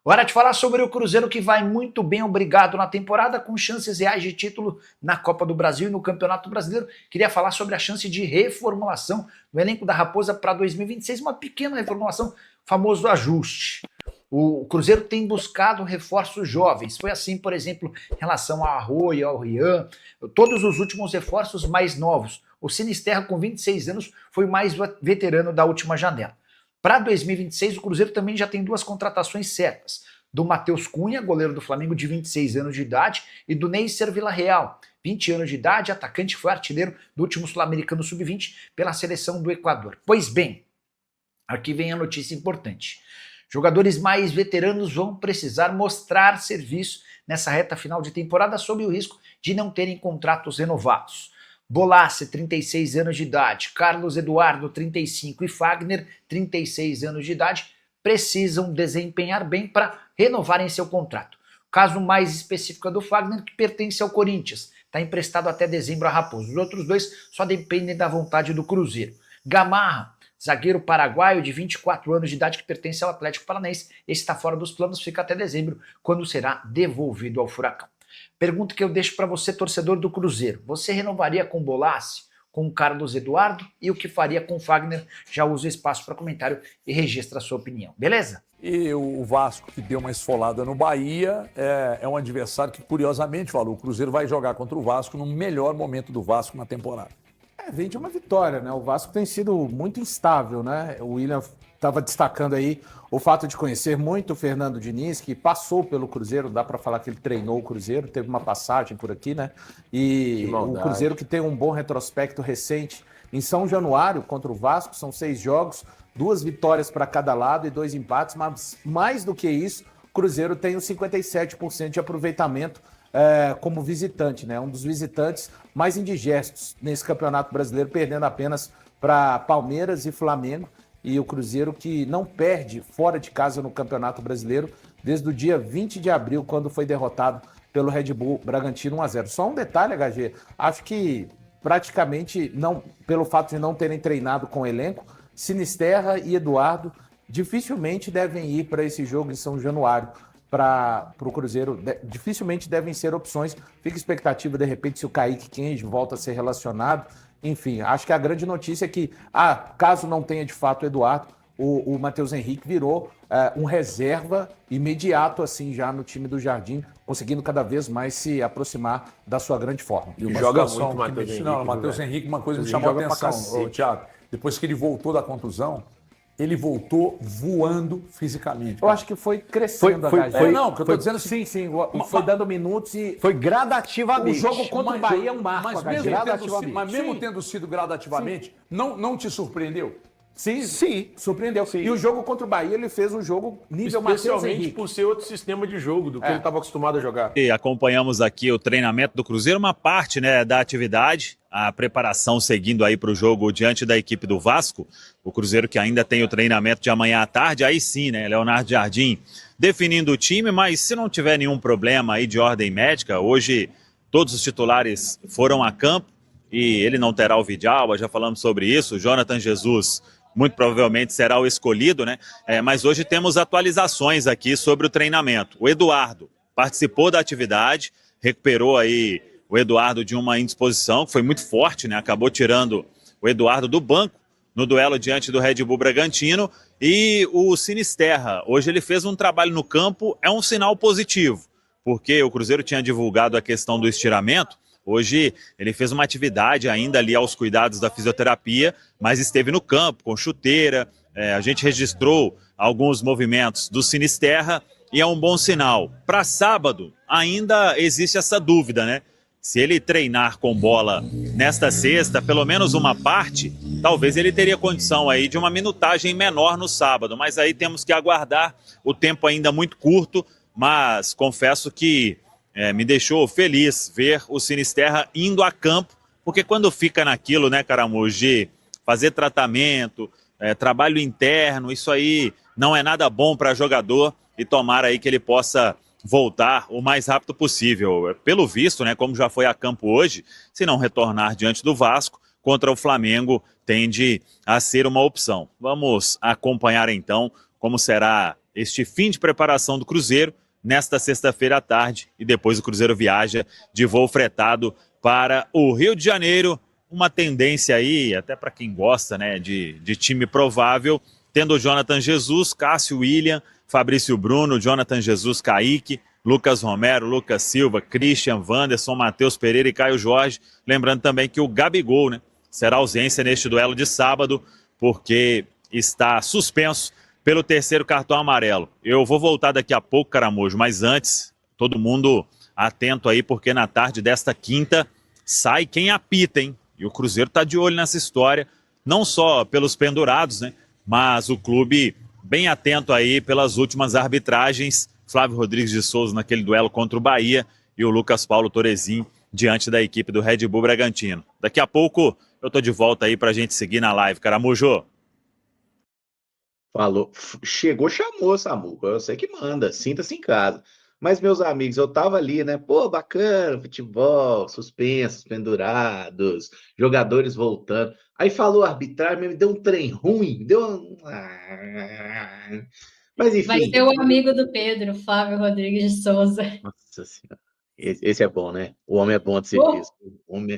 Hora de falar sobre o Cruzeiro, que vai muito bem, obrigado, na temporada, com chances reais de título na Copa do Brasil e no Campeonato Brasileiro. Queria falar sobre a chance de reformulação do elenco da Raposa para 2026, uma pequena reformulação, famoso ajuste. O Cruzeiro tem buscado reforços jovens. Foi assim, por exemplo, em relação ao Arroio, ao Rian, todos os últimos reforços mais novos. O Sinisterra, com 26 anos, foi o mais veterano da última janela. Para 2026, o Cruzeiro também já tem duas contratações certas. Do Matheus Cunha, goleiro do Flamengo de 26 anos de idade, e do Neisser Villarreal, 20 anos de idade, atacante, foi artilheiro do último Sul-Americano Sub-20 pela seleção do Equador. Pois bem, aqui vem a notícia importante. Jogadores mais veteranos vão precisar mostrar serviço nessa reta final de temporada sob o risco de não terem contratos renovados. Bolassi, 36 anos de idade, Carlos Eduardo, 35 e Fagner, 36 anos de idade, precisam desempenhar bem para renovarem seu contrato. O caso mais específico é do Fagner, que pertence ao Corinthians, está emprestado até dezembro a Raposo. Os outros dois só dependem da vontade do Cruzeiro. Gamarra, zagueiro paraguaio de 24 anos de idade que pertence ao Atlético Paranaense, esse está fora dos planos, fica até dezembro, quando será devolvido ao Furacão. Pergunta que eu deixo para você, torcedor do Cruzeiro. Você renovaria com Bolassi, com o Carlos Eduardo, e o que faria com o Fagner? Já usa o espaço para comentário e registra a sua opinião, beleza? E o Vasco, que deu uma esfolada no Bahia, é um adversário que, curiosamente, falou, o Cruzeiro vai jogar contra o Vasco no melhor momento do Vasco na temporada. Vem de uma vitória, né? O Vasco tem sido muito instável, né? O William estava destacando aí o fato de conhecer muito o Fernando Diniz, que passou pelo Cruzeiro, dá para falar que ele treinou o Cruzeiro, teve uma passagem por aqui, né? E o Cruzeiro que tem um bom retrospecto recente em São Januário contra o Vasco, são 6 jogos, 2 vitórias para cada lado e 2 empates, mas mais do que isso, o Cruzeiro tem os 57% de aproveitamento como visitante, né? Um dos visitantes mais indigestos nesse Campeonato Brasileiro, perdendo apenas para Palmeiras e Flamengo, e o Cruzeiro que não perde fora de casa no Campeonato Brasileiro desde o dia 20 de abril, quando foi derrotado pelo Red Bull Bragantino 1-0. Só um detalhe, HG, acho que praticamente, não, pelo fato de não terem treinado com o elenco, Sinisterra e Eduardo dificilmente devem ir para esse jogo em São Januário. Para o Cruzeiro, dificilmente devem ser opções. Fica expectativa, de repente, se o Kaique Kenji volta a ser relacionado. Enfim, acho que a grande notícia é que, caso não tenha de fato o Eduardo, o Matheus Henrique virou um reserva imediato, assim, já no time do Jardim, conseguindo cada vez mais se aproximar da sua grande forma. E joga muito o Matheus Henrique. Não, o Matheus Henrique, uma coisa me chamou a atenção, Thiago. Depois que ele voltou da contusão, ele voltou voando fisicamente. Eu acho que foi crescendo o que eu tô dizendo assim. Sim, foi dando minutos e... Foi gradativamente. O jogo contra o Bahia é um marco, mas mesmo tendo sido gradativamente, não te surpreendeu? Sim, surpreendeu. Sim. E o jogo contra o Bahia, ele fez um jogo nível Matheus Henrique. Especialmente por ser outro sistema de jogo do que ele estava acostumado a jogar. E acompanhamos aqui o treinamento do Cruzeiro, uma parte, né, da atividade, a preparação seguindo aí para o jogo diante da equipe do Vasco. O Cruzeiro que ainda tem o treinamento de amanhã à tarde, aí sim, né, Leonardo Jardim definindo o time, mas se não tiver nenhum problema aí de ordem médica, hoje todos os titulares foram a campo e ele não terá o Vidal, já falamos sobre isso, o Jonathan Jesus muito provavelmente será o escolhido, né? Mas hoje temos atualizações aqui sobre o treinamento. O Eduardo participou da atividade, recuperou aí o Eduardo de uma indisposição, que foi muito forte, né? Acabou tirando o Eduardo do banco no duelo diante do Red Bull Bragantino. E o Sinisterra, hoje ele fez um trabalho no campo, é um sinal positivo, porque o Cruzeiro tinha divulgado a questão do estiramento. Hoje ele fez uma atividade ainda ali aos cuidados da fisioterapia, mas esteve no campo com chuteira, a gente registrou alguns movimentos do Sinisterra e é um bom sinal. Para sábado ainda existe essa dúvida, né? Se ele treinar com bola nesta sexta, pelo menos uma parte, talvez ele teria condição aí de uma minutagem menor no sábado, mas aí temos que aguardar, o tempo ainda muito curto, mas confesso que me deixou feliz ver o Sinisterra indo a campo, porque quando fica naquilo, né, Caramujo, de fazer tratamento, trabalho interno, isso aí não é nada bom para jogador e tomara aí que ele possa voltar o mais rápido possível. Pelo visto, né, como já foi a campo hoje, se não retornar diante do Vasco, contra o Flamengo tende a ser uma opção. Vamos acompanhar então como será este fim de preparação do Cruzeiro nesta sexta-feira à tarde, e depois o Cruzeiro viaja de voo fretado para o Rio de Janeiro. Uma tendência aí, até para quem gosta, né, de time provável, tendo o Jonathan Jesus, Cássio William, Fabrício Bruno, Jonathan Jesus, Kaique, Lucas Romero, Lucas Silva, Christian, Wanderson, Matheus Pereira e Caio Jorge. Lembrando também que o Gabigol, né, será ausência neste duelo de sábado, porque está suspenso pelo terceiro cartão amarelo. Eu vou voltar daqui a pouco, Caramujo, mas antes, todo mundo atento aí, porque na tarde desta quinta sai quem apita, hein? E o Cruzeiro está de olho nessa história, não só pelos pendurados, né? Mas o clube bem atento aí pelas últimas arbitragens. Flávio Rodrigues de Souza naquele duelo contra o Bahia e o Lucas Paulo Torezin diante da equipe do Red Bull Bragantino. Daqui a pouco eu tô de volta aí pra gente seguir na live, Caramujo. Falou. Chegou, chamou, Samuco. Eu sei que manda, sinta-se em casa. Mas, meus amigos, eu tava ali, né? Pô, bacana, futebol, suspensos, pendurados, jogadores voltando. Aí falou arbitragem, me deu um trem ruim, deu um... Mas, enfim. Vai ser o amigo do Pedro, Flávio Rodrigues de Souza. Nossa Senhora. Esse é bom, né? O homem é bom de serviço.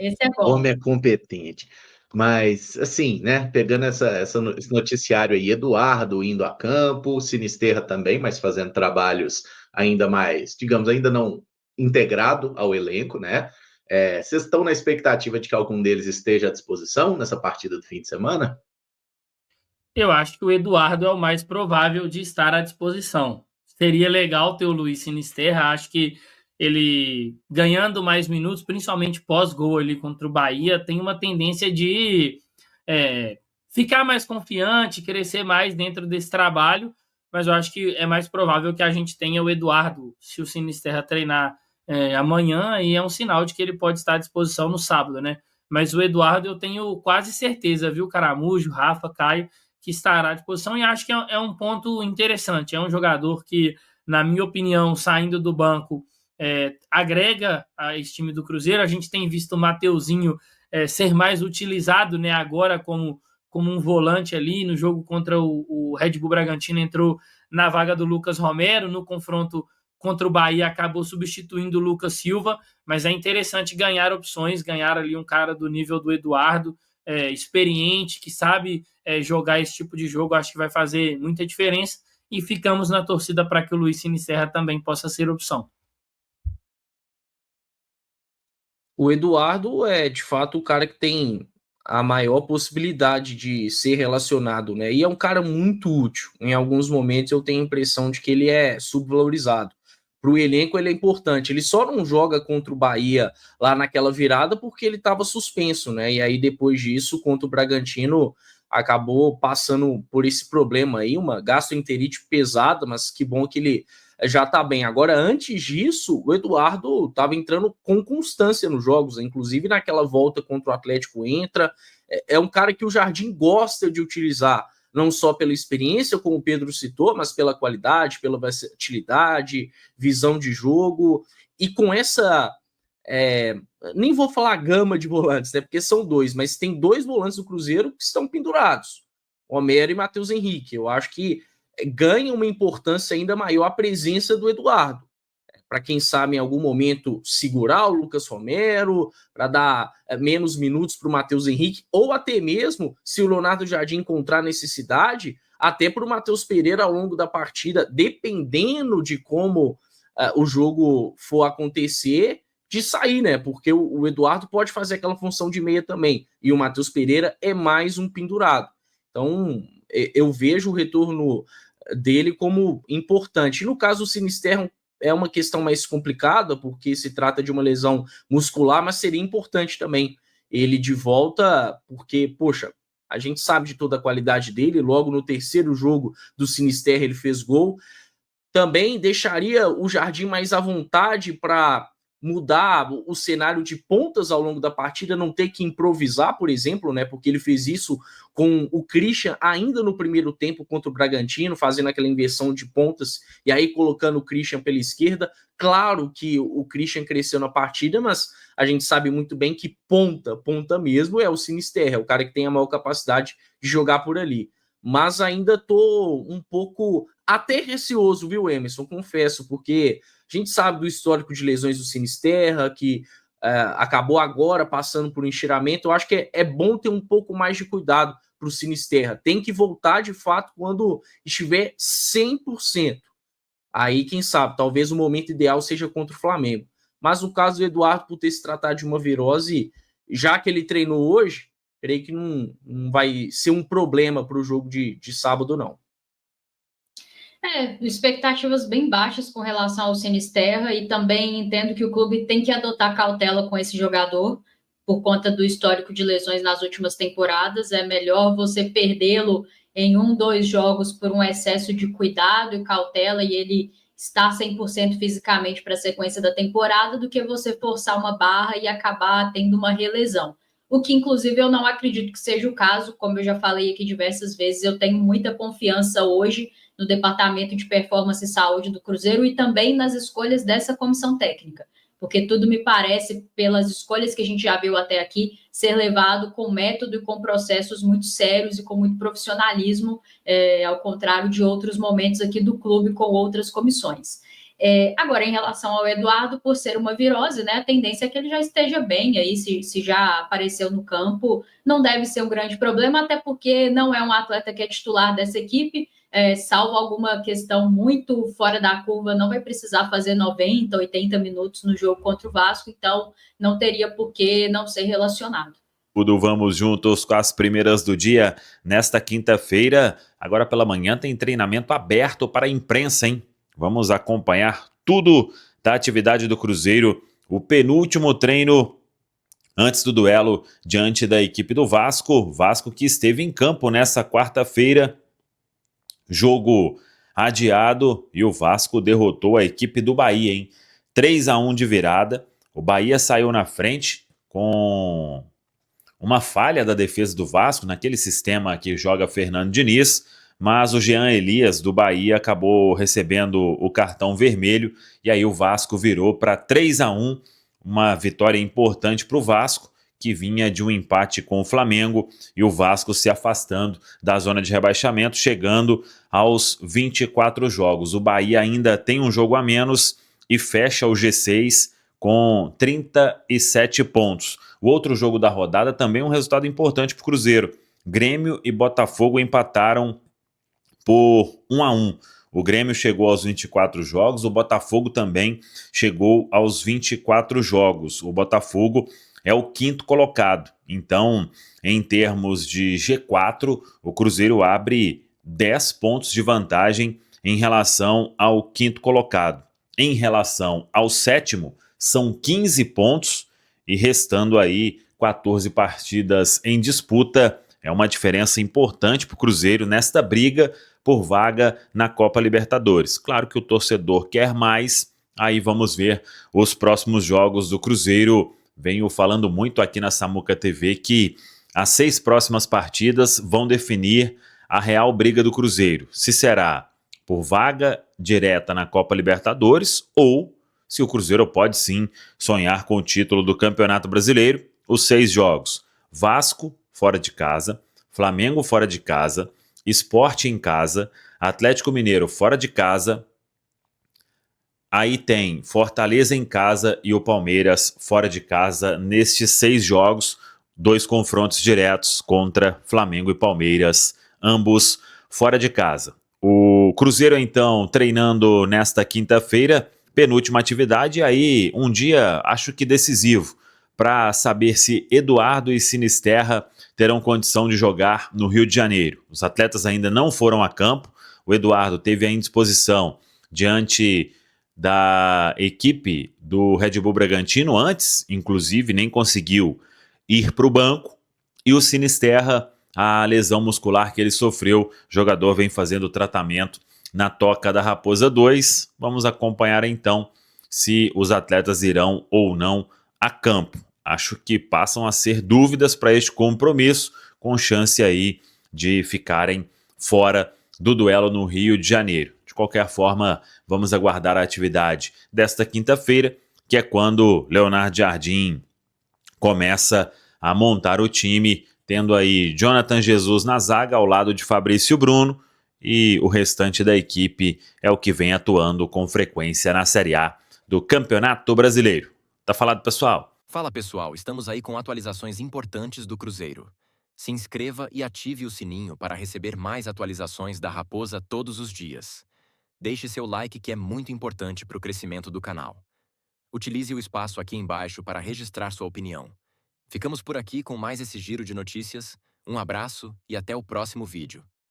Esse é bom. O homem é competente. Mas, assim, né? Pegando esse noticiário aí, Eduardo indo a campo, Sinisterra também, mas fazendo trabalhos ainda mais, digamos, ainda não integrado ao elenco, né? Vocês estão na expectativa de que algum deles esteja à disposição nessa partida do fim de semana? Eu acho que o Eduardo é o mais provável de estar à disposição. Seria legal ter o Luiz Sinisterra, acho que ele ganhando mais minutos, principalmente pós-gol ali contra o Bahia, tem uma tendência de ficar mais confiante, crescer mais dentro desse trabalho, mas eu acho que é mais provável que a gente tenha o Eduardo, se o Sinisterra treinar amanhã, e é um sinal de que ele pode estar à disposição no sábado, né? Mas o Eduardo eu tenho quase certeza, viu, Caramujo, Rafa, Caio, que estará à disposição, e acho que é um ponto interessante. É um jogador que, na minha opinião, saindo do banco, agrega a esse time do Cruzeiro. A gente tem visto o Mateuzinho ser mais utilizado, né, agora como um volante ali. No jogo contra o Red Bull Bragantino entrou na vaga do Lucas Romero. No confronto contra o Bahia acabou substituindo o Lucas Silva, mas é interessante ganhar opções, ganhar ali um cara do nível do Eduardo, experiente, que sabe jogar esse tipo de jogo. Acho que vai fazer muita diferença, e ficamos na torcida para que o Luiz Sinisterra também possa ser opção. O Eduardo é, de fato, o cara que tem a maior possibilidade de ser relacionado, né? E é um cara muito útil. Em alguns momentos eu tenho a impressão de que ele é subvalorizado. Para o elenco ele é importante. Ele só não joga contra o Bahia lá naquela virada porque ele estava suspenso, né? E aí depois disso, contra o Bragantino, acabou passando por esse problema aí, uma gastroenterite pesada, mas que bom que ele já tá bem. Agora, antes disso, o Eduardo estava entrando com constância nos jogos, inclusive naquela volta contra o Atlético entra. É um cara que o Jardim gosta de utilizar, não só pela experiência, como o Pedro citou, mas pela qualidade, pela versatilidade, visão de jogo, e com essa... nem vou falar gama de volantes, né, porque são dois, mas tem dois volantes do Cruzeiro que estão pendurados, Homero e Matheus Henrique. Eu acho que ganha uma importância ainda maior a presença do Eduardo, para quem sabe em algum momento segurar o Lucas Romero, para dar menos minutos para o Matheus Henrique, ou até mesmo, se o Leonardo Jardim encontrar necessidade, até para o Matheus Pereira ao longo da partida, dependendo de como o jogo for acontecer, de sair, né? Porque o Eduardo pode fazer aquela função de meia também, e o Matheus Pereira é mais um pendurado. Então, eu vejo o retorno dele como importante. E no caso do Sinisterra, é uma questão mais complicada, porque se trata de uma lesão muscular, mas seria importante também ele de volta, porque, poxa, a gente sabe de toda a qualidade dele. Logo no terceiro jogo do Sinisterra ele fez gol. Também deixaria o Jardim mais à vontade para mudar o cenário de pontas ao longo da partida, não ter que improvisar, por exemplo, né? Porque ele fez isso com o Christian ainda no primeiro tempo contra o Bragantino, fazendo aquela inversão de pontas e aí colocando o Christian pela esquerda. Claro que o Christian cresceu na partida, mas a gente sabe muito bem que ponta mesmo é o Sinisterra, é o cara que tem a maior capacidade de jogar por ali. Mas ainda estou um pouco até receoso, viu, Emerson? Confesso, porque a gente sabe do histórico de lesões do Sinisterra, que acabou agora passando por um enxergamento. Eu acho que é bom ter um pouco mais de cuidado para o Sinisterra. Tem que voltar, de fato, quando estiver 100%. Aí, quem sabe, talvez o momento ideal seja contra o Flamengo. Mas no caso do Eduardo, por ter se tratado de uma virose, já que ele treinou hoje, creio que não vai ser um problema para o jogo de sábado, não. Expectativas bem baixas com relação ao Sinisterra, e também entendo que o clube tem que adotar cautela com esse jogador, por conta do histórico de lesões nas últimas temporadas. É melhor você perdê-lo em 1-2 jogos por um excesso de cuidado e cautela, e ele estar 100% fisicamente para a sequência da temporada, do que você forçar uma barra e acabar tendo uma relesão. O que, inclusive, eu não acredito que seja o caso. Como eu já falei aqui diversas vezes, eu tenho muita confiança hoje no Departamento de Performance e Saúde do Cruzeiro e também nas escolhas dessa comissão técnica, porque tudo me parece, pelas escolhas que a gente já viu até aqui, ser levado com método e com processos muito sérios e com muito profissionalismo, ao contrário de outros momentos aqui do clube com outras comissões. Agora, em relação ao Eduardo, por ser uma virose, né, a tendência é que ele já esteja bem aí, se já apareceu no campo, não deve ser um grande problema, até porque não é um atleta que é titular dessa equipe, salvo alguma questão muito fora da curva, não vai precisar fazer 90, 80 minutos no jogo contra o Vasco, então não teria por que não ser relacionado. Tudo, vamos juntos com as primeiras do dia. Nesta quinta-feira, agora pela manhã, tem treinamento aberto para a imprensa, hein? Vamos acompanhar tudo da atividade do Cruzeiro, o penúltimo treino antes do duelo diante da equipe do Vasco. Vasco que esteve em campo nessa quarta-feira, jogo adiado, e o Vasco derrotou a equipe do Bahia, hein? 3-1 de virada. O Bahia saiu na frente com uma falha da defesa do Vasco, naquele sistema que joga Fernando Diniz, mas o Jean Elias do Bahia acabou recebendo o cartão vermelho, e aí o Vasco virou para 3-1, uma vitória importante para o Vasco, que vinha de um empate com o Flamengo, e o Vasco se afastando da zona de rebaixamento, chegando aos 24 jogos. O Bahia ainda tem um jogo a menos e fecha o G6 com 37 pontos. O outro jogo da rodada também um resultado importante para o Cruzeiro. Grêmio e Botafogo empataram por 1-1. O Grêmio chegou aos 24 jogos, o Botafogo também chegou aos 24 jogos. O Botafogo é o quinto colocado. Então, em termos de G4, o Cruzeiro abre 10 pontos de vantagem em relação ao quinto colocado. Em relação ao sétimo, são 15 pontos, e restando aí 14 partidas em disputa. É uma diferença importante para o Cruzeiro nesta briga por vaga na Copa Libertadores. Claro que o torcedor quer mais, aí vamos ver os próximos jogos do Cruzeiro. Venho falando muito aqui na Samuca TV que as 6 próximas partidas vão definir a real briga do Cruzeiro. Se será por vaga direta na Copa Libertadores ou se o Cruzeiro pode sim sonhar com o título do Campeonato Brasileiro. Os 6 jogos: Vasco fora de casa, Flamengo fora de casa, Sport em casa, Atlético Mineiro fora de casa, aí tem Fortaleza em casa e o Palmeiras fora de casa. Nestes 6 jogos, 2 confrontos diretos contra Flamengo e Palmeiras, ambos fora de casa. O Cruzeiro, então, treinando nesta quinta-feira, penúltima atividade, aí um dia acho que decisivo para saber se Eduardo e Sinisterra terão condição de jogar no Rio de Janeiro. Os atletas ainda não foram a campo. O Eduardo teve a indisposição diante da equipe do Red Bull Bragantino antes, inclusive nem conseguiu ir para o banco. E o Sinisterra, a lesão muscular que ele sofreu, o jogador vem fazendo tratamento na Toca da Raposa 2. Vamos acompanhar então se os atletas irão ou não a campo. Acho que passam a ser dúvidas para este compromisso, com chance aí de ficarem fora do duelo no Rio de Janeiro. De qualquer forma, vamos aguardar a atividade desta quinta-feira, que é quando Leonardo Jardim começa a montar o time, tendo aí Jonathan Jesus na zaga ao lado de Fabrício Bruno e o restante da equipe é o que vem atuando com frequência na Série A do Campeonato Brasileiro. Tá falado, pessoal? Fala, pessoal, estamos aí com atualizações importantes do Cruzeiro. Se inscreva e ative o sininho para receber mais atualizações da Raposa todos os dias. Deixe seu like, que é muito importante para o crescimento do canal. Utilize o espaço aqui embaixo para registrar sua opinião. Ficamos por aqui com mais esse giro de notícias. Um abraço e até o próximo vídeo.